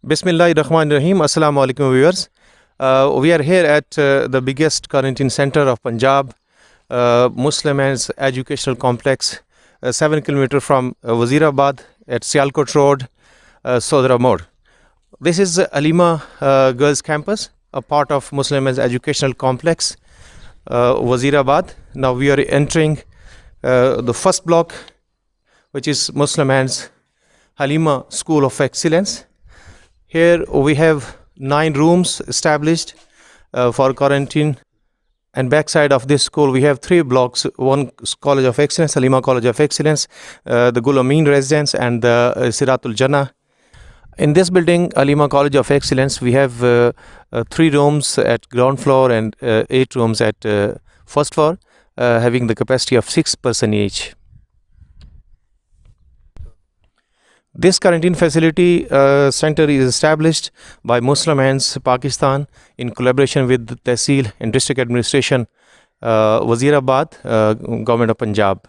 Bismillahirrahmanirrahim. Assalamu alaikum viewers. We are here at the biggest quarantine center of Punjab, Muslim Men's Educational Complex, 7 km from Wazirabad at Sialkot Road, Sodra Mode. This is Alima Girls Campus, a part of Muslim Men's Educational Complex, Wazirabad. Now we are entering the first block, which is Muslim Men's Halima School of Excellence. Here we have 9 rooms established for quarantine, and backside of this school we have 3 blocks: one College of Excellence, Halima College of Excellence, the Gul Amin Residence, and the Siratul Jannah. In this building, Halima College of Excellence, we have 3 rooms at ground floor and 8 rooms at first floor, having the capacity of 6 person each. This quarantine facility center is established by Muslim Men's Pakistan in collaboration with the Tehsil and District Administration, Wazirabad, Government of Punjab.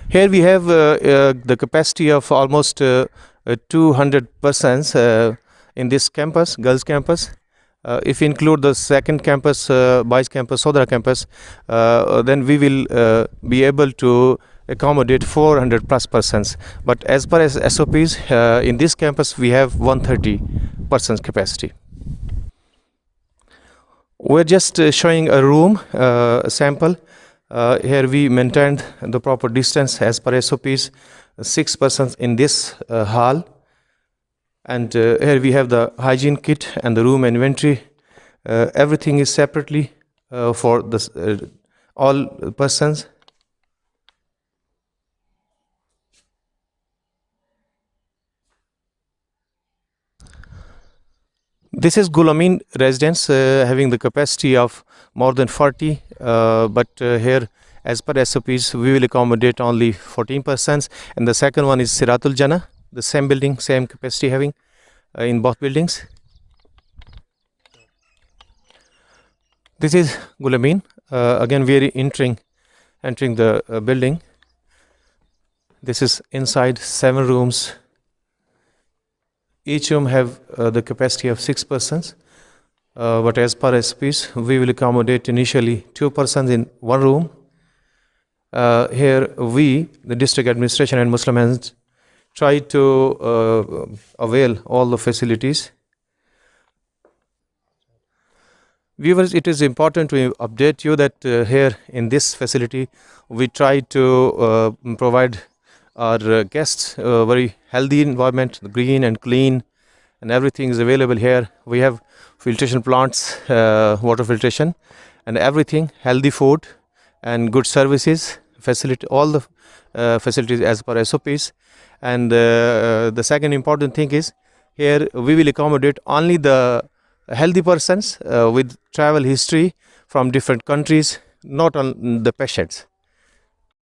Here we have the capacity of almost 200 persons in this campus, girls campus. If we include the second campus, boys campus, Sodra campus, then we will be able to accommodate 400 plus persons. But as per as SOPs, in this campus we have 130 persons capacity. We're just showing a room sample. Here we maintained the proper distance as per SOPs, 6 persons in this hall. And here we have the hygiene kit and the room inventory. Everything is separately for this, all persons. This is Gul Amin residence, having the capacity of more than 40, but here as per SOPs we will accommodate only 14 persons. And the second one is Siratul Jannah, the same building, same capacity having in both buildings. This is Gul Amin. Again we are entering the building. This is inside, 7 rooms. Each room have the capacity of 6 persons, but as per SOPs we will accommodate initially 2 persons in one room. Here we, the district administration and Muslim Men's, try to avail all the facilities. Viewers, it is important to update you that here in this facility we try to provide our guests a very healthy environment, green and clean, and everything is available here. We have filtration plants, water filtration, and everything, healthy food and good services, facility, all the facilities as per SOPs. And the second important thing is, here we will accommodate only the healthy persons with travel history from different countries, not on the patients.